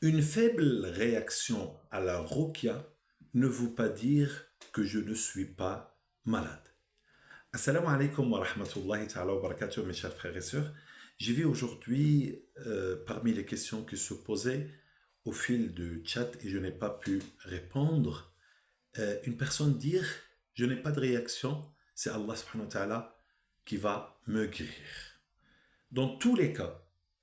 Une faible réaction à la ruqya ne veut pas dire que je ne suis pas malade. Assalamu alaikum wa rahmatullahi ta'ala wa barakatuh, mes chers frères et sœurs. J'ai vu aujourd'hui, parmi les questions qui se posaient au fil du chat et je n'ai pas pu répondre, une personne dire « Je n'ai pas de réaction, c'est Allah subhanahu wa ta'ala qui va me guérir ». Dans tous les cas,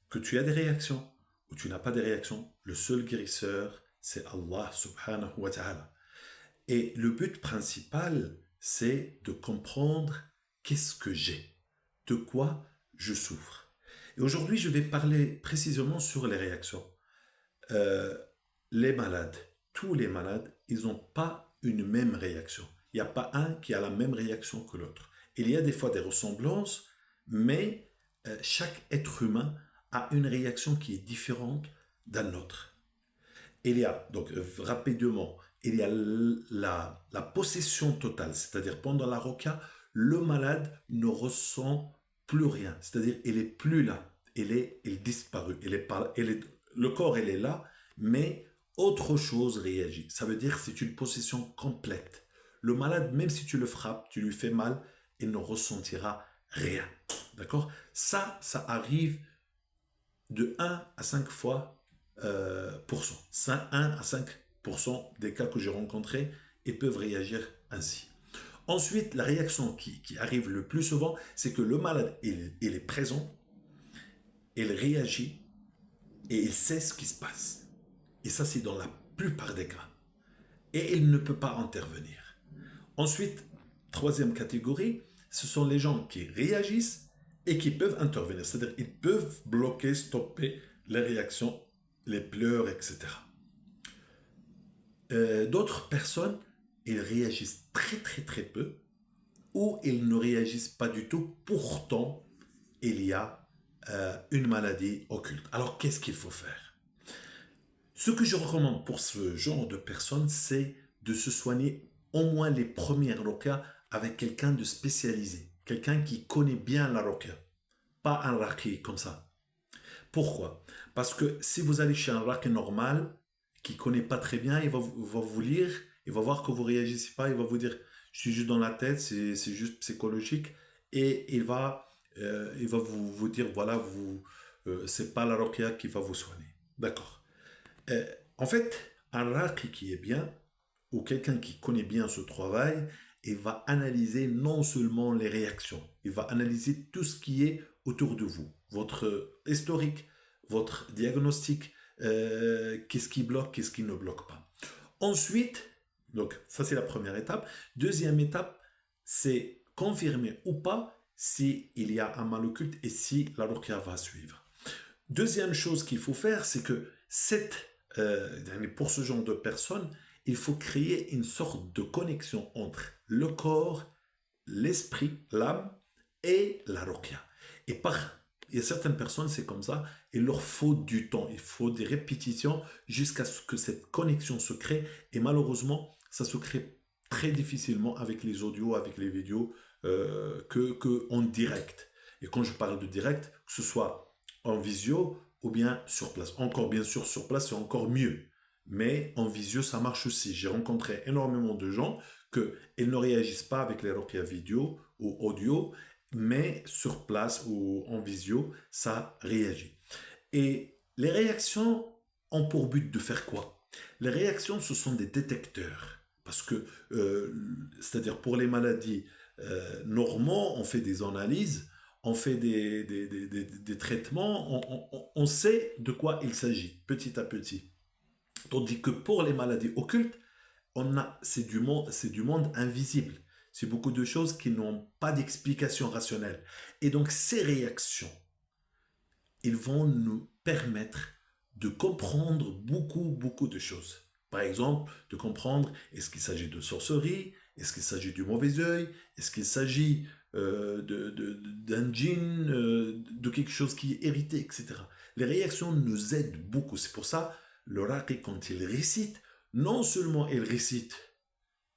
que tu as des réactions ou tu n'as pas de réactions, le seul guérisseur, c'est Allah subhanahu wa ta'ala. Et le but principal, c'est de comprendre qu'est-ce que j'ai, de quoi je souffre. Et aujourd'hui, je vais parler précisément sur les réactions. Les malades, tous les malades, ils n'ont pas une même réaction. Il n'y a pas un qui a la même réaction que l'autre. Il y a des fois des ressemblances, mais chaque être humain a une réaction qui est différente d'un autre. Il y a, donc rapidement, il y a la possession totale, c'est-à-dire pendant la ruqya, le malade ne ressent plus rien, c'est-à-dire il n'est plus là, il est disparu, le corps il est là, mais autre chose réagit. Ça veut dire que c'est une possession complète. Le malade, même si tu le frappes, tu lui fais mal, il ne ressentira rien. D'accord ? Ça arrive de 1 à 5 fois pour cent. 1 à 5% des cas que j'ai rencontrés, ils peuvent réagir ainsi. Ensuite, la réaction qui arrive le plus souvent, c'est que le malade, il est présent, il réagit et il sait ce qui se passe. Et ça, c'est dans la plupart des cas. Et il ne peut pas intervenir. Ensuite, troisième catégorie, ce sont les gens qui réagissent et qui peuvent intervenir. C'est-à-dire qu'ils peuvent bloquer, stopper les réactions, les pleurs, etc. D'autres personnes, ils réagissent très très très peu ou ils ne réagissent pas du tout. Pourtant, il y a une maladie occulte. Alors, qu'est-ce qu'il faut faire ? Ce que je recommande pour ce genre de personnes, c'est de se soigner au moins les premières ruqya avec quelqu'un de spécialisé, quelqu'un qui connaît bien la ruqya, pas un raqi comme ça. Pourquoi ? Parce que si vous allez chez un raqi normal, qui ne connaît pas très bien, il va vous lire, il va voir que vous ne réagissez pas, il va vous dire « je suis juste dans la tête, c'est juste psychologique » et il va vous dire « voilà, c'est pas la ruqya qui va vous soigner ». D'accord. En fait, un raqi qui est bien, ou quelqu'un qui connaît bien ce travail, il va analyser non seulement les réactions, il va analyser tout ce qui est autour de vous, votre historique, votre diagnostic, qu'est-ce qui bloque, qu'est-ce qui ne bloque pas. Ensuite, donc ça c'est la première étape. Deuxième étape, c'est confirmer ou pas s'il y a un mal occulte et si la ruqya va suivre. Deuxième chose qu'il faut faire, c'est que pour ce genre de personnes, il faut créer une sorte de connexion entre le corps, l'esprit, l'âme et la ruqya. Il y a certaines personnes, c'est comme ça, il leur faut du temps, il faut des répétitions jusqu'à ce que cette connexion se crée. Et malheureusement, ça se crée très difficilement avec les audios, avec les vidéos, en direct. Et quand je parle de direct, que ce soit en visio ou bien sur place. Encore bien sûr, sur place, c'est encore mieux. Mais en visio, ça marche aussi. J'ai rencontré énormément de gens qu'ils ne réagissent pas avec les ruqya vidéo ou audio, mais sur place ou en visio, ça réagit. Et les réactions ont pour but de faire quoi ? Les réactions, ce sont des détecteurs. Parce que, c'est-à-dire pour les maladies normaux, on fait des analyses, on fait des traitements, on sait de quoi il s'agit, petit à petit. Tandis que pour les maladies occultes, c'est du monde invisible. C'est beaucoup de choses qui n'ont pas d'explication rationnelle. Et donc ces réactions, ils vont nous permettre de comprendre beaucoup de choses. Par exemple, de comprendre est-ce qu'il s'agit de sorcellerie, est-ce qu'il s'agit du mauvais œil, est-ce qu'il s'agit d'un djinn, de quelque chose qui est hérité, etc. Les réactions nous aident beaucoup. C'est pour ça, le raqi, quand il récite, non seulement il récite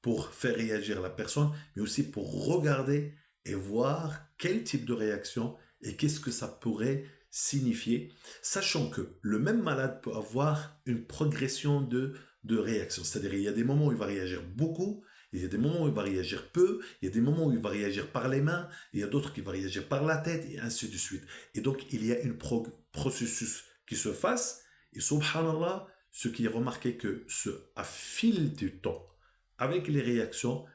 pour faire réagir la personne, mais aussi pour regarder et voir quel type de réaction et qu'est-ce que ça pourrait signifier, sachant que le même malade peut avoir une progression de réaction. C'est-à-dire, il y a des moments où il va réagir beaucoup, il y a des moments où il va réagir peu, il y a des moments où il va réagir par les mains, il y a d'autres qui vont réagir par la tête, et ainsi de suite. Et donc, il y a un processus qui se fasse, et subhanallah, ce qui est remarqué que à fil du temps, avec les réactions,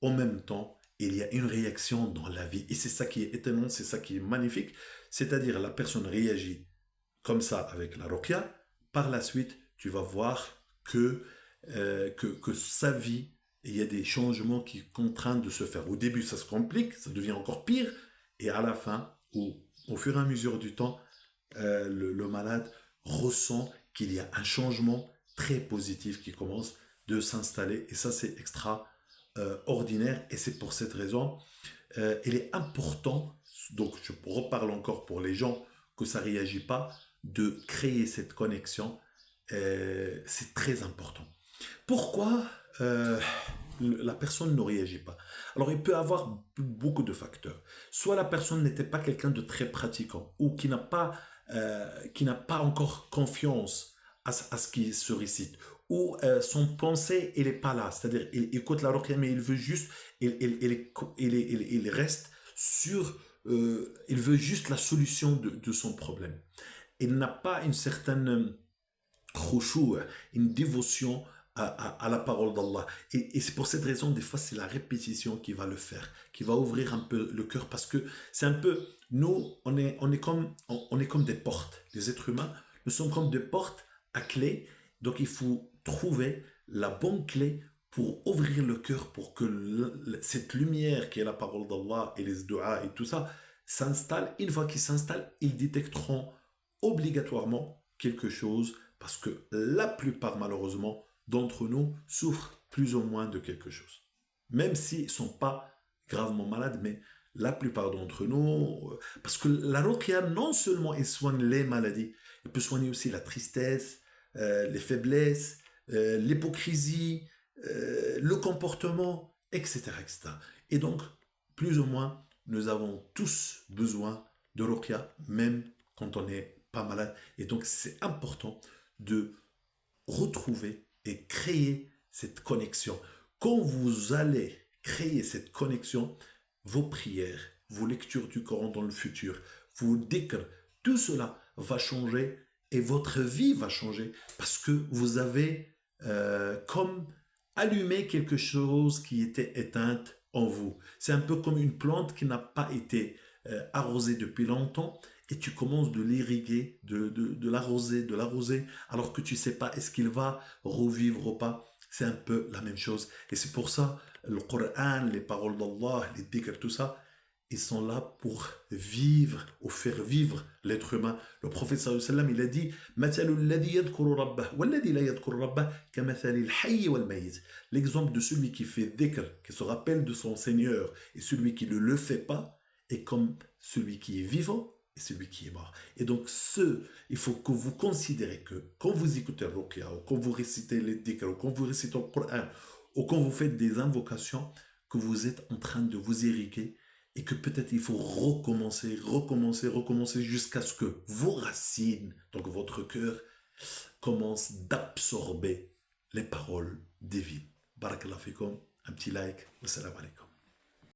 en même temps, il y a une réaction dans la vie. Et c'est ça qui est étonnant, c'est ça qui est magnifique. C'est-à-dire, la personne réagit comme ça avec la ruqya. Par la suite, tu vas voir que sa vie, il y a des changements qui sont en train de se faire. Au début, ça se complique, ça devient encore pire. Et à la fin, au fur et à mesure du temps, le malade ressent qu'il y a un changement très positif qui commence de s'installer. Et ça, c'est extraordinaire. Et c'est pour cette raison, il est important, donc je reparle encore pour les gens que ça ne réagit pas, de créer cette connexion. C'est très important. Pourquoi la personne ne réagit pas? Alors, il peut y avoir beaucoup de facteurs. Soit la personne n'était pas quelqu'un de très pratiquant ou qui n'a pas encore confiance à ce qui se récite, ou son pensée, il n'est pas là. C'est-à-dire, il écoute la ruqya, mais il veut juste, il reste sur, il veut juste la solution de son problème. Il n'a pas une certaine khushu', une dévotion à la parole d'Allah. Et c'est pour cette raison, des fois, c'est la répétition qui va le faire, qui va ouvrir un peu le cœur, parce que c'est un peu, nous, on est comme des portes. Les êtres humains, nous sommes comme des portes à clé. Donc, il faut trouver la bonne clé pour ouvrir le cœur, pour que cette lumière qui est la parole d'Allah et les du'as et tout ça s'installe. Une fois qu'ils s'installent, ils détecteront obligatoirement quelque chose, parce que la plupart, malheureusement, d'entre nous souffrent plus ou moins de quelque chose. Même s'ils ne sont pas gravement malades, mais la plupart d'entre nous, parce que la ruqya, non seulement elle soigne les maladies, elle peut soigner aussi la tristesse, les faiblesses, l'hypocrisie, le comportement, etc., etc. Et donc, plus ou moins, nous avons tous besoin de ruqya, même quand on n'est pas malade. Et donc, c'est important de retrouver et créer cette connexion. Quand vous allez créer cette connexion, vos prières, vos lectures du Coran dans le futur, vos dhikr, tout cela va changer et votre vie va changer, parce que vous avez comme allumé quelque chose qui était éteinte en vous. C'est un peu comme une plante qui n'a pas été arrosée depuis longtemps, et tu commences de l'irriguer, de l'arroser, alors que tu ne sais pas est-ce qu'il va revivre ou pas. C'est un peu la même chose. Et c'est pour ça, le Coran, les paroles d'Allah, les dhikr, tout ça, ils sont là pour vivre, ou faire vivre l'être humain. Le prophète sallallahu alayhi wa sallam, il a dit مَثَلُ الَّذِي يَذْكُرُ رَبَّهُ وَالَّذِي لَا يَذْكُرُ رَبَّهُ كَمَثَلِ الْحَيِّ وَالْمَيِّتِ. L'exemple de celui qui fait dhikr, qui se rappelle de son Seigneur, et celui qui ne le fait pas, est comme celui qui est vivant et celui qui est mort. Et donc, il faut que vous considérez que quand vous écoutez le ruqya, ou quand vous récitez les dhikr, ou quand vous récitez le Coran, ou quand vous faites des invocations, que vous êtes en train de vous irriguer, et que peut-être il faut recommencer jusqu'à ce que vos racines, donc votre cœur, commencent d'absorber les paroles divines. Barakallahu fikum, un petit like, wassalamu alaikum.